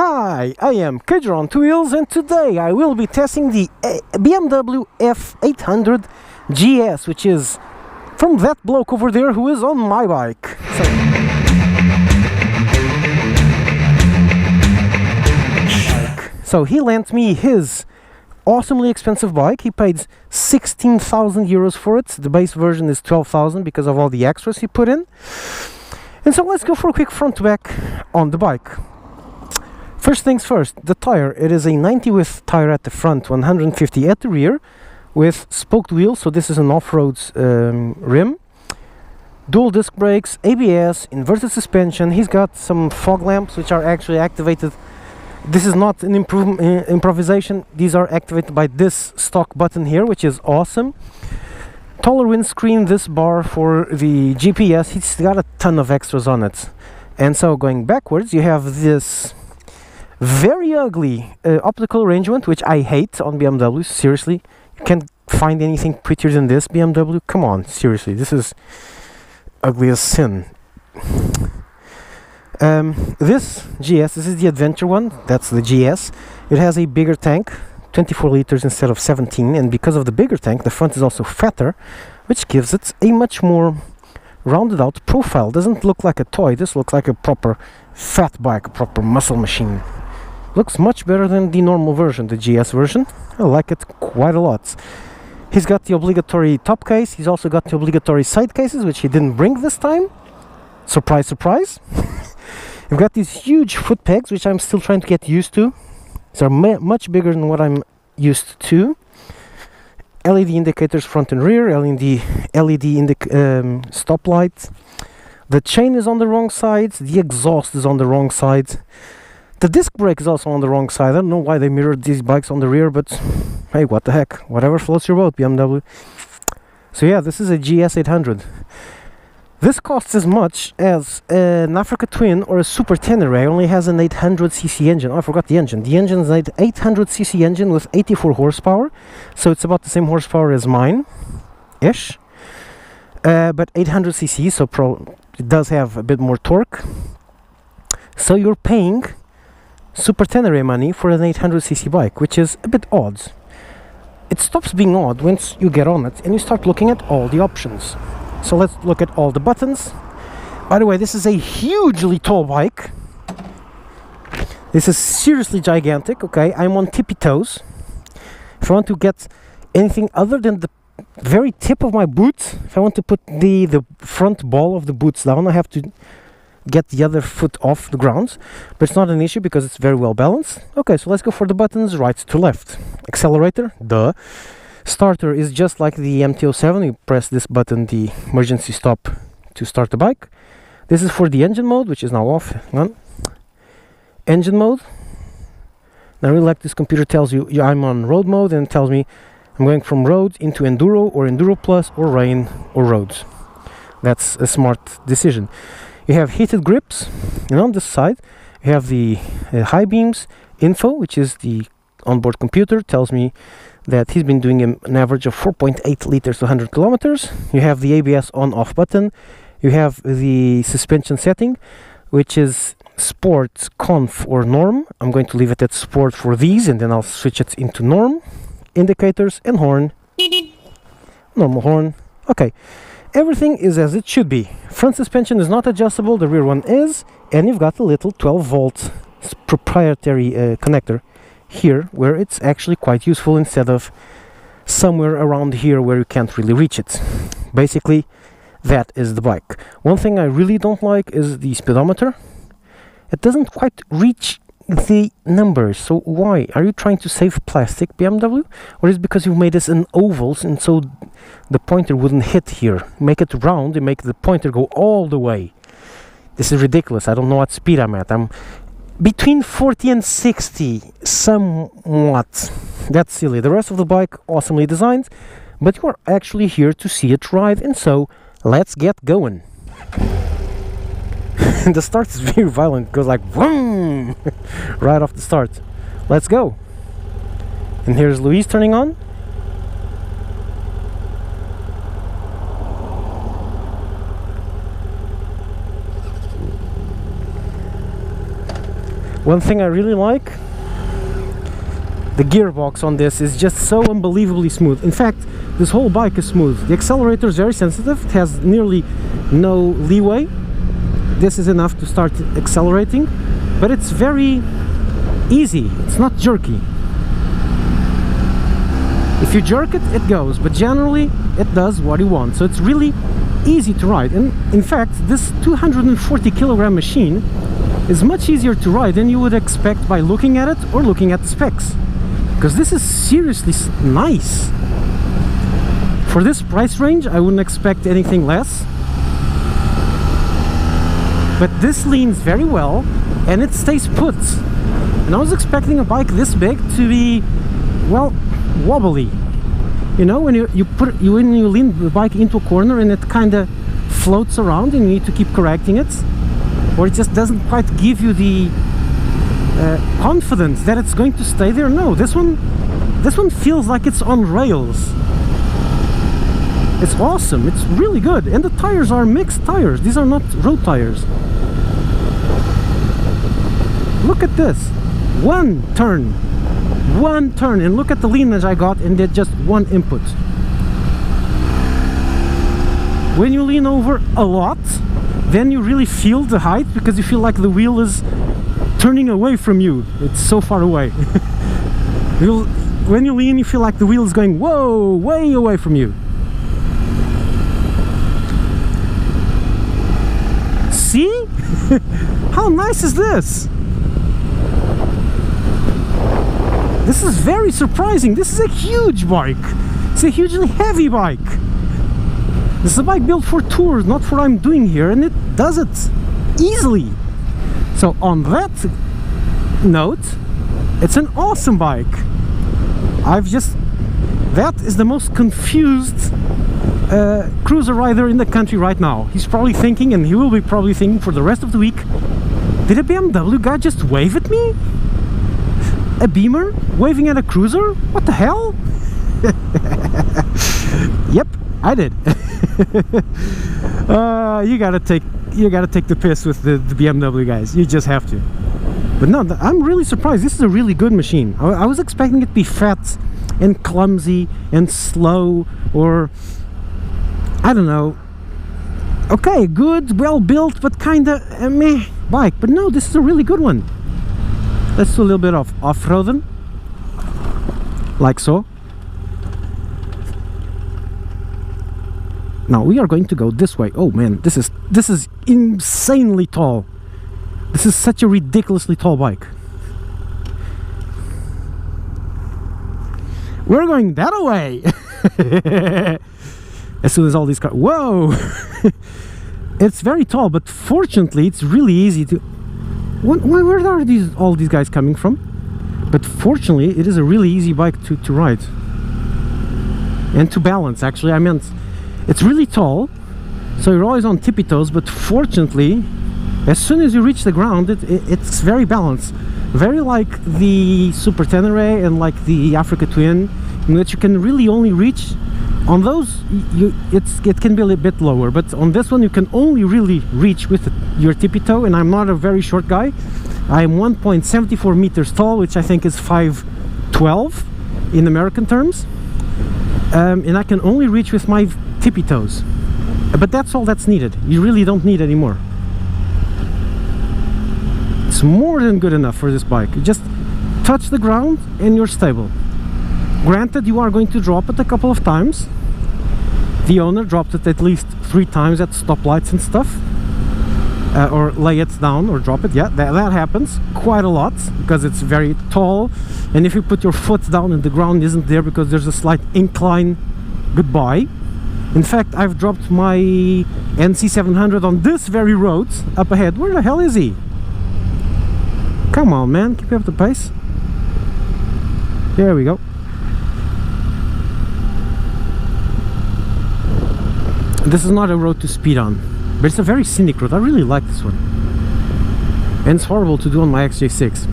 Hi, I am Kedger on Two Wheels, and today I will be testing the BMW F800 GS, which is from that bloke over there who is on my bike. So he lent me his awesomely expensive bike. He paid 16,000 euros for it. The base version is 12,000 because of all the extras he put in. And so let's go for a quick front to back on the bike. First things first, the tire. It is a 90 width tire at the front, 150 at the rear, with spoked wheels, so this is an off-road rim. Dual disc brakes, ABS, inverted suspension. He's got some fog lamps which are actually activated. This is not an improvisation. These are activated by this stock button here, which is awesome. Taller windscreen, this bar for the GPS. He's got a ton of extras on it. And so going backwards, you have this very ugly optical arrangement, which I hate on BMW. Seriously, you can't find anything prettier than this, BMW. Come on, seriously, this is ugly as sin. This GS, this is the adventure one. That's the GS. It has a bigger tank, 24 liters instead of 17, and because of the bigger tank, the front is also fatter, which gives it a much more rounded out profile. Doesn't look like a toy. This looks like a proper fat bike, a proper muscle machine. Looks much better than the normal version, the GS version. I like it quite a lot. He's got the obligatory top case. He's also got the obligatory side cases, which he didn't bring this time. Surprise, surprise. You've got these huge foot pegs, which I'm still trying to get used to. These are much bigger than what I'm used to. LED indicators front and rear, LED stoplight. The chain is on the wrong side, the exhaust is on the wrong side. The disc brake is also on the wrong side. I don't know why they mirrored these bikes on the rear, but hey, what the heck. Whatever floats your boat, BMW. So yeah, this is a GS 800. This costs as much as an Africa Twin or a Super Tenere. Only has an 800cc engine. Oh, I forgot the engine. The engine is an 800cc engine with 84 horsepower. So it's about the same horsepower as mine-ish. But 800cc, so it does have a bit more torque. So you're paying Super Tenere money for an 800cc bike, which is a bit odd. It stops being odd once you get on it and you start looking at all the options. So let's look at all the buttons. By the way, this is a hugely tall bike. This is seriously gigantic. Okay, I'm on tippy toes. If I want to get anything other than the very tip of my boots, if I want to put the front ball of the boots down, I have to get the other foot off the ground. But it's not an issue because it's very well balanced. Okay, so let's go for the buttons right to left. Accelerator, duh. Starter is just like the MT-07. You press this button, the emergency stop, to start the bike. This is for the engine mode, which is now off. Hang on. Engine mode. Now I really like this computer tells you I'm on road mode, and it tells me I'm going from road into enduro or enduro plus or rain or roads. That's a smart decision. You have heated grips, and on this side you have the high beams info, which is the onboard computer. Tells me that he's been doing an average of 4.8 liters to 100 kilometers. You have the ABS on-off button. You have the suspension setting, which is Sport, Conf, or Norm. I'm going to leave it at Sport for these, and then I'll switch it into Norm. Indicators and horn. Normal horn. Okay. Everything is as it should be. Front suspension is not adjustable, the rear one is, and you've got a little 12-volt proprietary connector here, where it's actually quite useful instead of somewhere around here where you can't really reach it. Basically, that is the bike. One thing I really don't like is the speedometer. It doesn't quite reach the numbers. So why? Are you trying to save plastic, BMW? Or is it because you've made this in ovals and so the pointer wouldn't hit here? Make it round and make the pointer go all the way. This is ridiculous. I don't know what speed I'm at. I'm between 40 and 60, somewhat. That's silly. The rest of the bike, awesomely designed, but you are actually here to see it ride, and so let's get going. The start is very violent. It goes like vroom right off the start. Let's go. And here's Louise turning on. One thing I really like, the gearbox on this is just so unbelievably smooth. In fact, this whole bike is smooth. The accelerator is very sensitive. It has nearly no leeway. This is enough to start accelerating, but it's very easy. It's not jerky. If you jerk it, it goes, but generally it does what you want. So it's really easy to ride. And in fact, this 240 kilogram machine is much easier to ride than you would expect by looking at it or looking at the specs, because this is seriously nice. For this price range, I wouldn't expect anything less. But this leans very well and it stays put. And I was expecting a bike this big to be, well, wobbly. You know, when you lean the bike into a corner and it kind of floats around and you need to keep correcting it, or it just doesn't quite give you the confidence that it's going to stay there. No, this one feels like it's on rails. It's awesome. It's really good. And the tires are mixed tires. These are not road tires. Look at this. One turn, and look at the leanage I got and did just one input. When you lean over a lot, then you really feel the height, because you feel like the wheel is turning away from you. It's so far away. When you lean, you feel like the wheel is going, whoa, way away from you. See? How nice is this? This is very surprising. This is a huge bike. It's a hugely heavy bike. This is a bike built for tours, not for what I'm doing here, and it does it easily. So on that note, it's an awesome bike. That is the most confused cruiser rider in the country right now. He's probably thinking, and he will be probably thinking for the rest of the week, did a BMW guy just wave at me? A Beamer waving at a cruiser? What the hell? Yep, I did. You gotta take the piss with the BMW guys. You just have to. But no, I'm really surprised. This is a really good machine. I was expecting it to be fat and clumsy and slow, or I don't know. Okay, good, well built, but kinda meh bike. But no, this is a really good one. Let's do a little bit of off-roading, like so. Now we are going to go this way. Oh man, this is insanely tall. This is such a ridiculously tall bike. We're going that way. As soon as all these cars, whoa. It's very tall, but fortunately it's really easy to. Where are all these guys coming from? But fortunately it is a really easy bike to ride and to balance. Actually, I meant it's really tall, so you're always on tippy toes, but fortunately as soon as you reach the ground, it's very balanced, very like the Super Tenere and like the Africa Twin, in which you can really only reach on those. It can be a little bit lower, but on this one you can only really reach with your tippy toe. And I'm not a very short guy. I'm 1.74 meters tall, which I think is 5'12" in American terms, and I can only reach with my tippy toes. But that's all that's needed. You really don't need any more. It's more than good enough for this bike. You just touch the ground and you're stable. Granted, you are going to drop it a couple of times. The owner dropped it at least 3 times at stoplights and stuff, or lay it down or drop it. Yeah, that happens quite a lot because it's very tall, and if you put your foot down and the ground isn't there because there's a slight incline, goodbye. In fact, I've dropped my NC700 on this very road up ahead. Where the hell is he? Come on, man, keep up the pace. There we go. This is not a road to speed on, but it's a very scenic road. I really like this one, and it's horrible to do on my XJ6.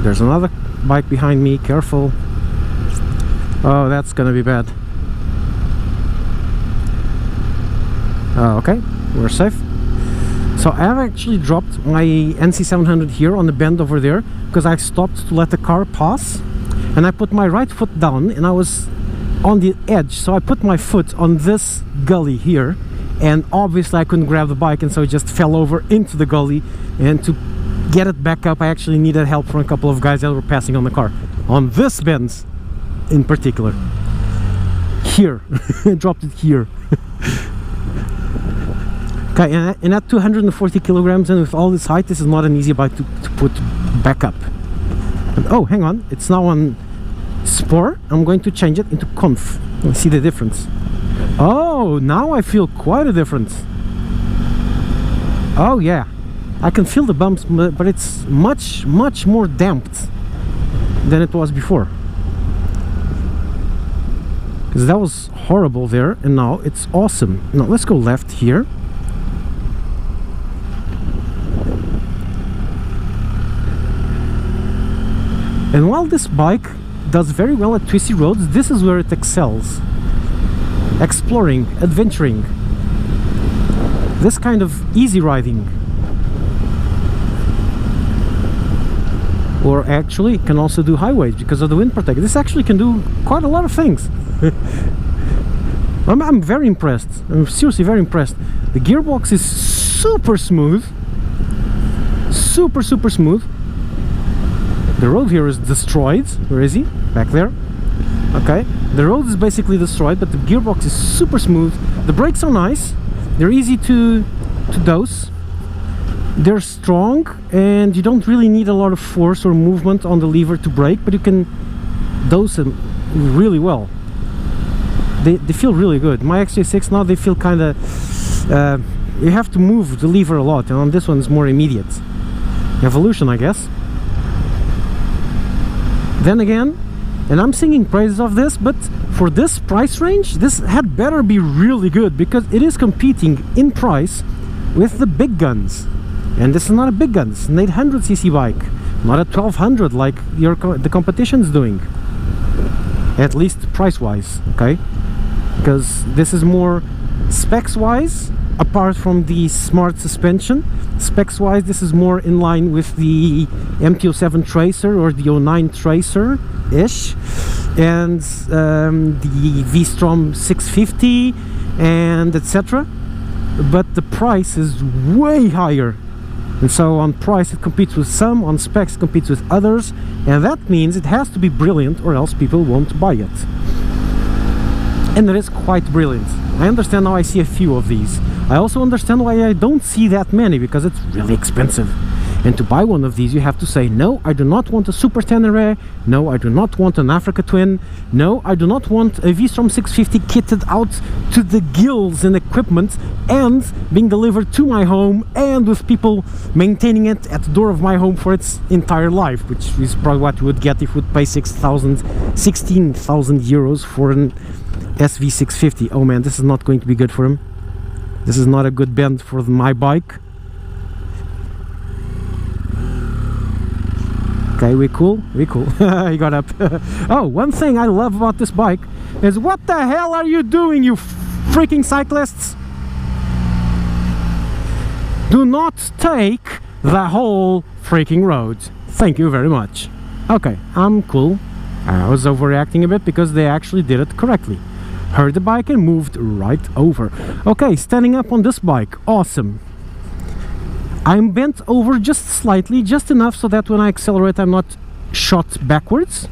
There's another bike behind me, careful. Oh, that's gonna be bad. Okay, we're safe. So I have actually dropped my NC700 here on the bend over there because I stopped to let the car pass, and I put my right foot down and I was on the edge, so I put my foot on this gully here, and obviously I couldn't grab the bike, and so it just fell over into the gully. And to get it back up, I actually needed help from a couple of guys that were passing on the car on this bend in particular. Here I dropped it here. Okay, and at 240 kilograms and with all this height, this is not an easy bike to put back up. And, oh, hang on, it's now on Sport. I'm going to change it into Conf. Let's see the difference. Oh, now I feel quite a difference. Oh yeah, I can feel the bumps, but it's much more damped than it was before. Because that was horrible there, and now it's awesome. Now let's go left here. And while this bike does very well at twisty roads, this is where it excels. Exploring, adventuring, this kind of easy riding. Or actually can also do highways because of the wind protector. This actually can do quite a lot of things. I'm very impressed. I'm seriously very impressed. The gearbox is super smooth. Super smooth. The road here is destroyed. Where is he? Back there. Okay. The road is basically destroyed, but the gearbox is super smooth. The brakes are nice. They're easy to dose. They're strong, and you don't really need a lot of force or movement on the lever to brake, but you can dose them really well. They feel really good. My XJ6 now, they feel kind of you have to move the lever a lot, and on this one it's more immediate. Evolution, I guess. Then again, and I'm singing praises of this, but for this price range, this had better be really good, because it is competing in price with the big guns. And this is not a big gun, it's an 800cc bike, not a 1200 like the competition's doing. At least price-wise, okay? Because this is more specs-wise, apart from the smart suspension. Specs-wise, this is more in line with the MT-07 Tracer or the 09 Tracer-ish, and the V-Strom 650 and etc. But the price is way higher. And so on price it competes with some, on specs it competes with others, and that means it has to be brilliant or else people won't buy it. And it is quite brilliant. I understand now I see a few of these. I also understand why I don't see that many, because it's really expensive. And to buy one of these you have to say, no, I do not want a Super Tenere, no, I do not want an Africa Twin, no, I do not want a V-Strom 650 kitted out to the gills in equipment and being delivered to my home, and with people maintaining it at the door of my home for its entire life, which is probably what you would get if you would pay 16,000 euros for an SV650. Oh man, this is not going to be good for him. This is not a good bend for my bike. Okay, we cool? We cool. He got up. Oh, one thing I love about this bike is, what the hell are you doing, you freaking cyclists? Do not take the whole freaking road. Thank you very much. Okay, I'm cool. I was overreacting a bit because they actually did it correctly. Heard the bike and moved right over. Okay, standing up on this bike, awesome. I'm bent over just slightly, just enough so that when I accelerate I'm not shot backwards.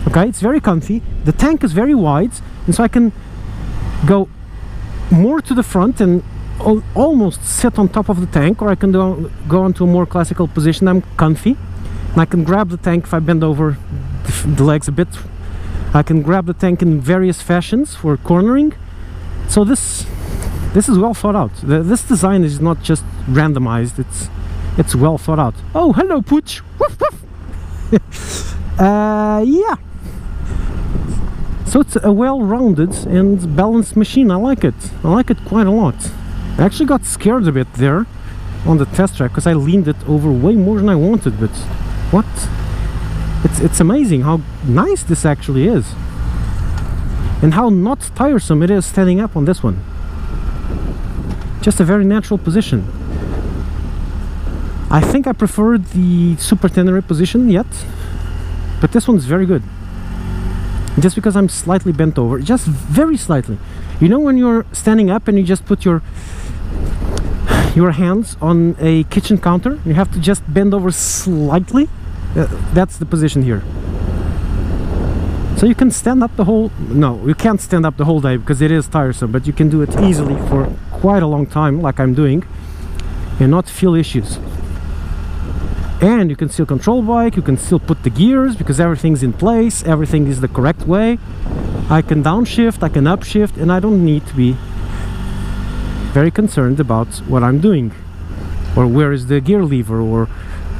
Okay, it's very comfy. The tank is very wide, and so I can go more to the front and almost sit on top of the tank, or I can go onto a more classical position. I'm comfy, and I can grab the tank if I bend over the legs a bit. I can grab the tank in various fashions for cornering. So this is well thought out. This design is not just randomized, it's well thought out. Oh, hello Pooch! Woof woof! Yeah. So it's a well-rounded and balanced machine. I like it. I like it quite a lot. I actually got scared a bit there on the test track because I leaned it over way more than I wanted, but what? It's amazing how nice this actually is, and how not tiresome it is standing up on this one. Just a very natural position. I think I prefer the Super Tenere position yet, but this one's very good. Just because I'm slightly bent over, just very slightly. You know when you're standing up and you just put your hands on a kitchen counter, you have to just bend over slightly? That's the position here. So you can stand up the whole... No, you can't stand up the whole day because it is tiresome, but you can do it easily for quite a long time, like I'm doing, and not feel issues. And you can still control bike, you can still put the gears because everything's in place, everything is the correct way. I can downshift, I can upshift, and I don't need to be very concerned about what I'm doing, or where is the gear lever, or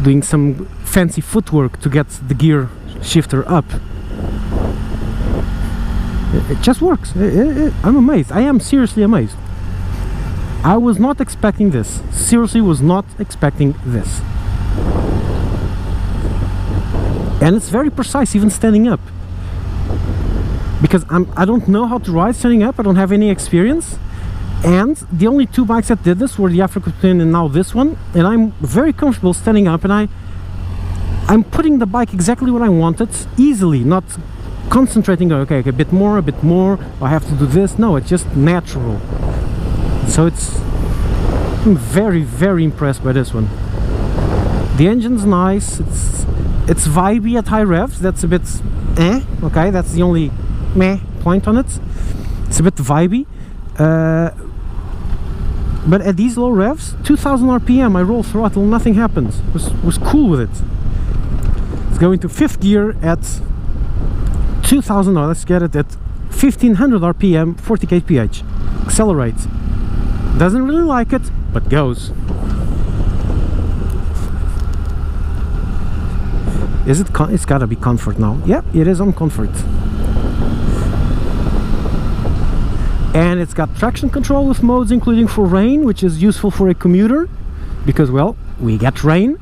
doing some fancy footwork to get the gear shifter up. It just works. I'm amazed. I am seriously amazed. I was not expecting this. Seriously was not expecting this. And it's very precise, even standing up. Because I don't know how to ride standing up. I don't have any experience. And the only two bikes that did this were the Africa Twin and now this one. And I'm very comfortable standing up, and I'm putting the bike exactly what I wanted, easily, not concentrating on, okay, a bit more, I have to do this. No, it's just natural. So I'm very, very impressed by this one. The engine's nice, it's vibey at high revs, that's a bit okay, that's the only point on it. It's a bit vibey. But at these low revs, 2000 RPM, I roll throttle, nothing happens. Was cool with it. Let's go into fifth gear at 2000, or let's get it at 1500 RPM, 40 kph. Accelerate. Doesn't really like it, but goes. Is it? It's gotta be comfort now. Yeah, it is on comfort. And it's got traction control with modes including for rain, which is useful for a commuter because, well, we get rain.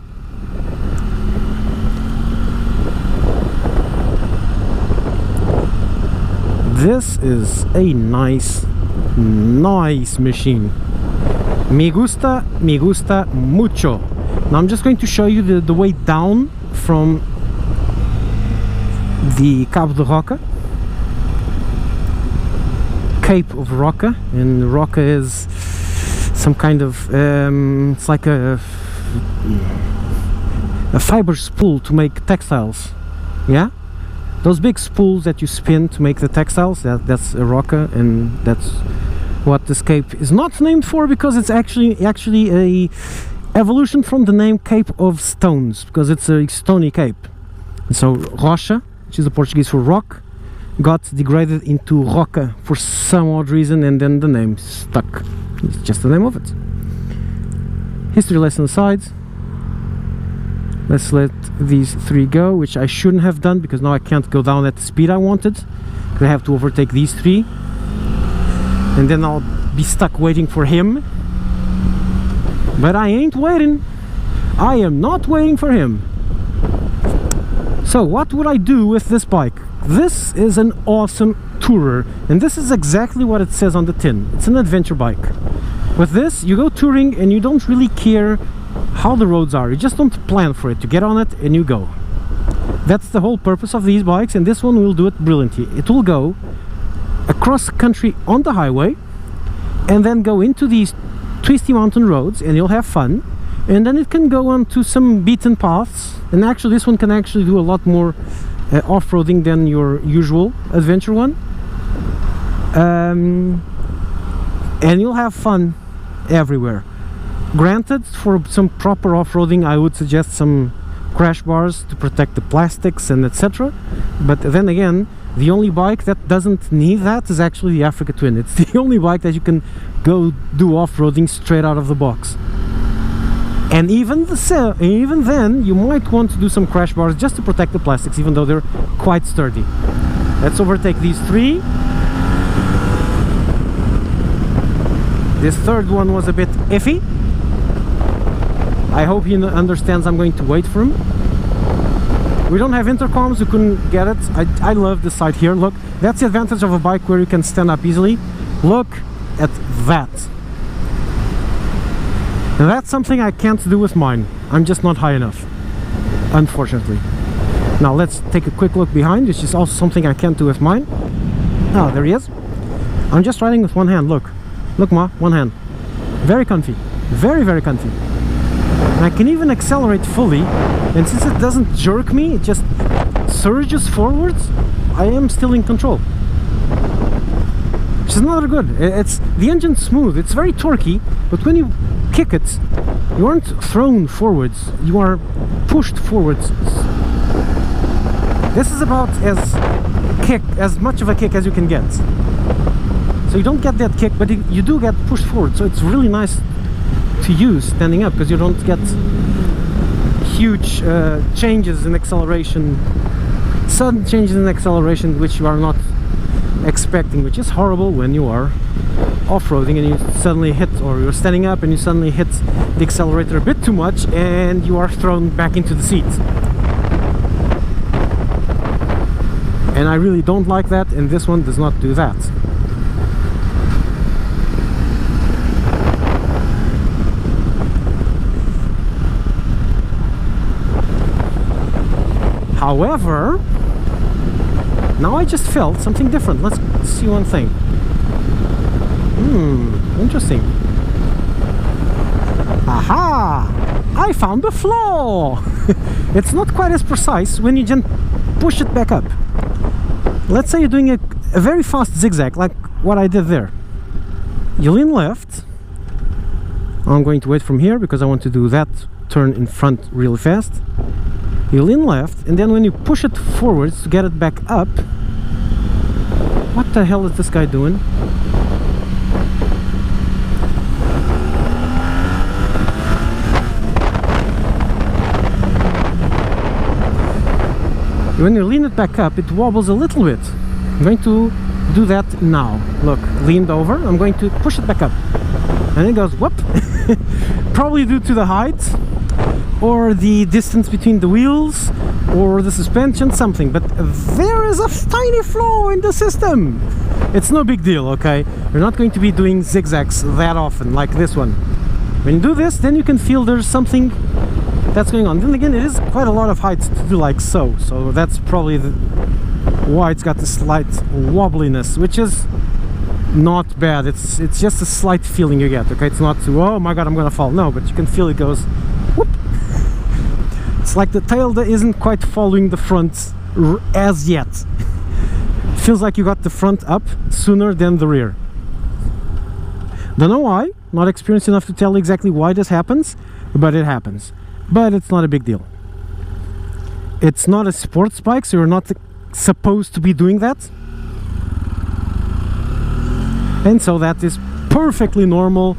This is a nice machine. Me gusta mucho. Now I'm just going to show you the way down from the Cabo de Roca, Cape of Roca, and Roca is some kind of it's like a fiber spool to make textiles. Yeah, those big spools that you spin to make the textiles, that's a Roca, and that's what this cape is not named for, because it's actually a evolution from the name Cape of Stones, because it's a stony cape. And so Rocha, which is the Portuguese for rock, got degraded into Roca for some odd reason, and then the name stuck. It's just the name of it. History lesson aside, let's let these three go, which I shouldn't have done because now I can't go down at the speed I wanted, because I have to overtake these three, and then I'll be stuck waiting for him. But I ain't waiting. I am not waiting for him. So what would I do with this bike? This is an awesome tourer, and this is exactly what it says on the tin. It's an adventure bike. With this, you go touring and you don't really care how the roads are. You just don't plan for it. You get on it and you go. That's the whole purpose of these bikes, and this one will do it brilliantly. It will go across the country on the highway and then go into these twisty mountain roads, and you'll have fun. And then it can go on to some beaten paths, and actually this one can actually do a lot more off-roading than your usual adventure one. And you'll have fun everywhere. Granted, for some proper off-roading I would suggest some crash bars to protect the plastics and etc. But then again, the only bike that doesn't need that is actually the Africa Twin. It's the only bike that you can go do off-roading straight out of the box. And even then, you might want to do some crash bars just to protect the plastics, even though they're quite sturdy. Let's overtake these three. This third one was a bit iffy. I hope he understands I'm going to wait for him. We don't have intercoms, you couldn't get it. I love this side here. Look, that's the advantage of a bike where you can stand up easily. Look at that. And that's something I can't do with mine. I'm just not high enough, unfortunately. Now let's take a quick look behind, which is also something I can't do with mine. Ah, there he is. I'm just riding with one hand, look. Look, Ma, one hand. Very comfy. Very, very comfy. And I can even accelerate fully, and since it doesn't jerk me, it just surges forwards, I am still in control. Which is not good. It's the engine's smooth, it's very torquey, but when you kick it, you aren't thrown forwards, you are pushed forwards. This is about as much of a kick as you can get. So you don't get that kick, but you do get pushed forward, so it's really nice to use standing up, because you don't get huge changes in acceleration, sudden changes in acceleration which you are not expecting, which is horrible when you are off-roading and you suddenly hit, or you're standing up and you suddenly hit the accelerator a bit too much and you are thrown back into the seat. And I really don't like that, and this one does not do that. However, now I just felt something different. Let's see one thing. Interesting. Aha! I found the flaw! It's not quite as precise when you just push it back up. Let's say you're doing a very fast zigzag, like what I did there. You lean left. I'm going to wait from here because I want to do that turn in front really fast. You lean left, and then when you push it forwards to get it back up, what the hell is this guy doing? When you lean it back up, it wobbles a little bit. I'm going to do that now. Look, leaned over, I'm going to push it back up. And it goes whoop. Probably due to the height, or the distance between the wheels, or the suspension, something. But there is a tiny flaw in the system. It's no big deal, okay? You're not going to be doing zigzags that often, like this one. When you do this, then you can feel there's something that's going on. Then again, it is quite a lot of height to do like so. So that's probably why it's got the slight wobbliness, which is not bad. It's just a slight feeling you get, okay? It's not, oh my god, I'm gonna fall. No, but you can feel it goes whoop. It's like the tail that isn't quite following the front as yet. Feels like you got the front up sooner than the rear. Don't know why, not experienced enough to tell exactly why this happens, but it happens. But it's not a big deal. It's not a sports bike, so you're not supposed to be doing that. And so that is perfectly normal.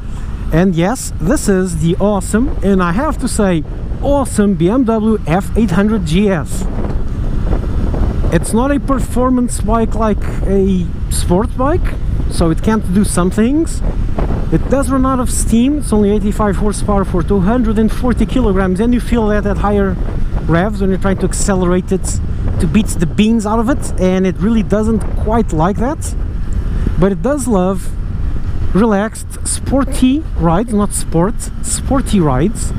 And yes, this is the awesome, and I have to say, awesome BMW F800 GS. It's not a performance bike like a sports bike, so it can't do some things. It does run out of steam. It's only 85 horsepower for 240 kilograms, and you feel that at higher revs when you're trying to accelerate it to beat the beans out of it, and it really doesn't quite like that. But it does love relaxed, sporty rides, not sporty rides.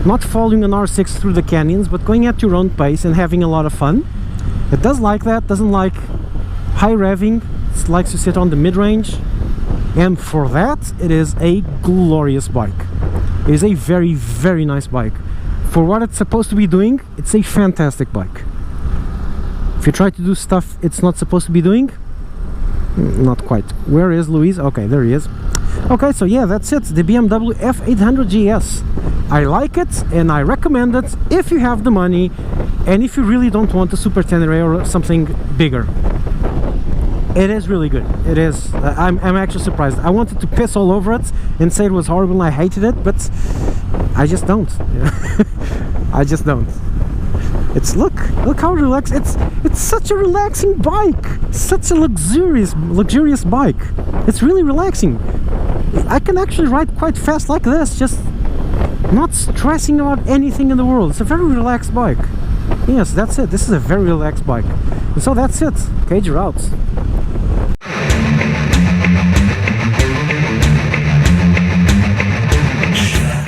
Not following an R6 through the canyons, but going at your own pace and having a lot of fun. It does like that, doesn't like high revving, it likes to sit on the mid-range. And for that, it is a glorious bike. It is a very, very nice bike. For what it's supposed to be doing, it's a fantastic bike. If you try to do stuff it's not supposed to be doing, not quite. Where is Louise? Okay, there he is. Okay, so yeah, that's it. The BMW F800 GS. I like it and I recommend it if you have the money and if you really don't want a Super Tenere or something bigger. It is really good. It is. I'm actually surprised. I wanted to piss all over it and say it was horrible and I hated it, but I just don't. I just don't. It's look how relaxed. It's such a relaxing bike. Such a luxurious bike. It's really relaxing. I can actually ride quite fast like this, just not stressing about anything in the world. It's a very relaxed bike. Yes, that's it. This is a very relaxed bike. And so that's it. Cage, you're out.